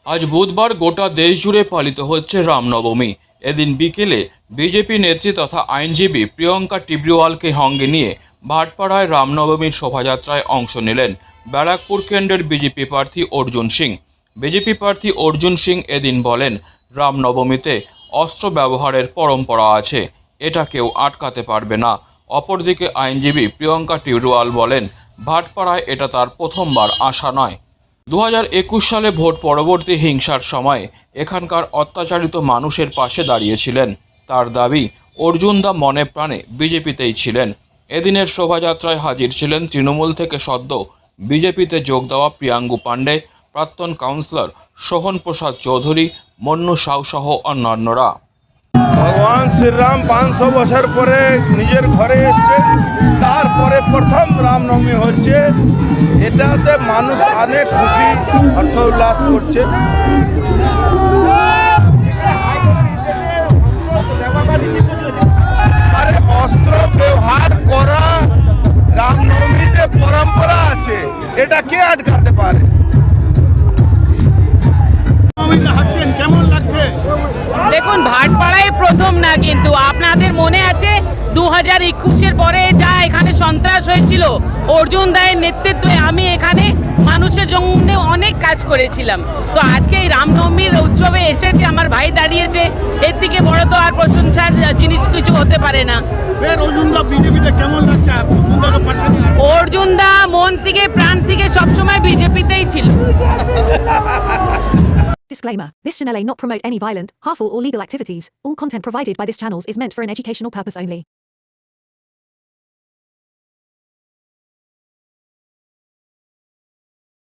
আজ বুধবার গোটা দেশ জুড়ে পালিত হচ্ছে রামনবমী। এদিন বিকেলে বিজেপি নেত্রী তথা আইনজীবী প্রিয়ঙ্কা টিবরিওয়ালকে সঙ্গে নিয়ে ভাটপাড়ায় রামনবমীর শোভাযাত্রায় অংশ নিলেন ব্যারাকপুর কেন্দ্রের বিজেপি প্রার্থী অর্জুন সিং। বিজেপি প্রার্থী অর্জুন সিং এদিন বলেন, রামনবমীতে অস্ত্র ব্যবহারের পরম্পরা আছে, এটা কেউ আটকাতে পারবে না। অপরদিকে আইনজীবী প্রিয়ঙ্কা টিবরিওয়াল বলেন, ভাটপাড়ায় এটা তার প্রথমবার আসা নয়। 2021 সালে ভোট পরবর্তী হিংসার সময় এখানকার অত্যাচারিত মানুষের পাশে দাঁড়িয়েছিলেন। তার দাবি, অর্জুন দা মনে প্রাণে বিজেপিতেই ছিলেন। এদিনের শোভাযাত্রায় হাজির ছিলেন তৃণমূল থেকে সদ্য বিজেপিতে যোগ দেওয়া প্রিয়াঙ্গু পাণ্ডে, প্রাক্তন কাউন্সিলর সোহন প্রসাদ চৌধুরী, মন্নু সাউ সহ অন্যান্যরা। ভগবান শ্রীরাম 500 বছর পরে নিজের ঘরে এসছে, তারপরে প্রথম রামনবমী হচ্ছে। এটাতে মানুষ অনেক খুশি হর্ষ উল্লাস করছে। আরে অস্ত্র ব্যবহার করা রামনবমীতে পরম্পরা আছে, এটা কে আটকাতে পারে? কেমন লাগছে? দেখুন, ভাটপাড়ায় প্রথম না, কিন্তু আপনাদের মনে আছে 2021-এর পরে যা এখানে সন্ত্রাস হয়েছিল, অর্জুন দায়ের নেতৃত্বে আমি এখানে মানুষের জন্য অনেক কাজ করেছিলাম। তো আজকে এই রামনবমীর উৎসবে এসেছি, আমার ভাই দাঁড়িয়েছে, এর থেকে বড় তো আর প্রশংসার জিনিস কিছু হতে পারে না। অর্জুন দা মন থেকে প্রাণ থেকে সবসময় বিজেপিতেই ছিল। Disclaimer. This channel may not promote any violent, harmful or legal activities. All content provided by this channel is meant for an educational purpose only.